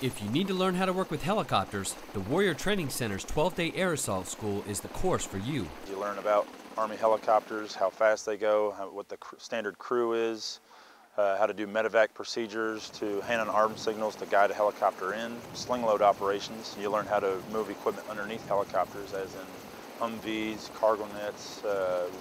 If you need to learn how to work with helicopters, the Warrior Training Center's 12-day Air Assault School is the course for you. You learn about Army helicopters, how fast they go, what the standard crew is, how to do medevac procedures, to hand on arm signals to guide a helicopter in, sling load operations. You learn how to move equipment underneath helicopters, as in Humvees, cargo nets,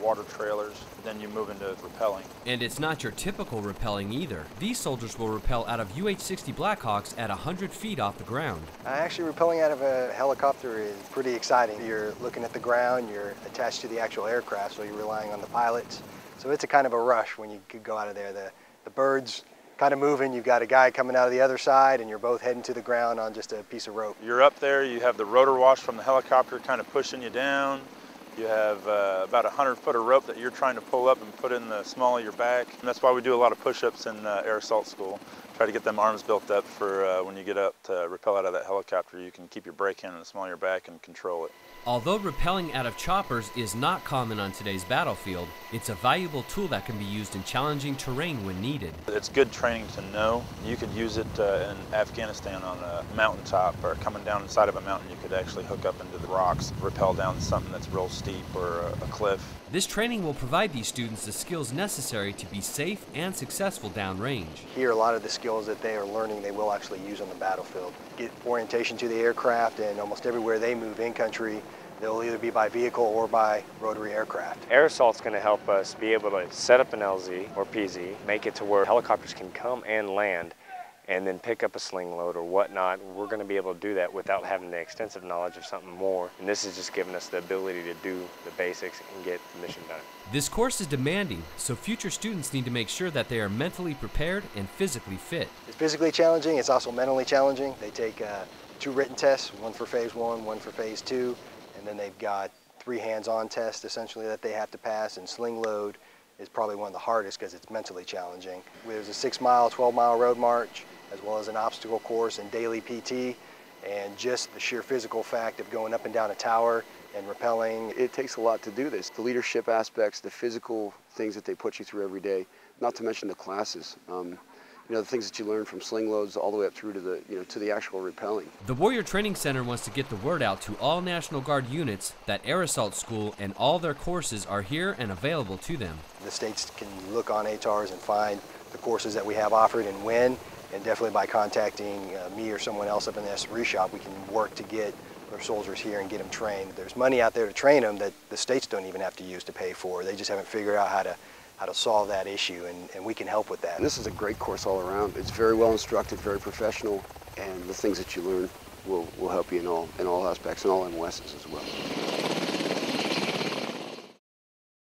water trailers. Then you move into rappelling. And it's not your typical rappelling either. These soldiers will rappel out of UH-60 Blackhawks at 100 feet off the ground. Actually, rappelling out of a helicopter is pretty exciting. You're looking at the ground, you're attached to the actual aircraft, so you're relying on the pilots. So it's a kind of a rush when you could go out of there. The bird's kind of moving, you've got a guy coming out of the other side, and you're both heading to the ground on just a piece of rope. You're up there, you have the rotor wash from the helicopter kind of pushing you down. You have about 100 foot of rope that you're trying to pull up and put in the small of your back. And that's why we do a lot of push-ups in Air Assault School. Try to get them arms built up for when you get up to rappel out of that helicopter. You can keep your brake hand in the small of your back and control it. Although rappelling out of choppers is not common on today's battlefield, it's a valuable tool that can be used in challenging terrain when needed. It's good training to know. You could use it in Afghanistan on a mountaintop, or coming down inside of a mountain. You could actually hook up into the rocks, rappel down something that's real steep or a cliff. This training will provide these students the skills necessary to be safe and successful downrange. Here, a lot of the skills that they are learning, they will actually use on the battlefield. Get orientation to the aircraft, and almost everywhere they move in country, they'll either be by vehicle or by rotary aircraft. Air Assault's going to help us be able to set up an LZ or PZ, make it to where helicopters can come and land, and then pick up a sling load or whatnot. We're going to be able to do that without having the extensive knowledge of something more. And this is just giving us the ability to do the basics and get the mission done. This course is demanding, so future students need to make sure that they are mentally prepared and physically fit. It's physically challenging, it's also mentally challenging. They take 2 written tests, one for phase 1, one for phase 2, and then they've got 3 hands-on tests essentially that they have to pass, and sling load is probably one of the hardest because it's mentally challenging. There's a 6-mile, 12-mile road march, as well as an obstacle course and daily PT, and just the sheer physical fact of going up and down a tower and rappelling. It takes a lot to do this. The leadership aspects, the physical things that they put you through every day, not to mention the classes. You know, the things that you learn from sling loads all the way up through to the, to the actual rappelling. The Warrior Training Center wants to get the word out to all National Guard units that Air Assault School and all their courses are here and available to them. The states can look on ATARs and find the courses that we have offered and when, and definitely by contacting me or someone else up in the S3 shop, we can work to get our soldiers here and get them trained. There's money out there to train them that the states don't even have to use to pay for. They just haven't figured out how to solve that issue, and we can help with that. And this is a great course all around. It's very well instructed, very professional, and the things that you learn will help you in all aspects, and all MOSs as well.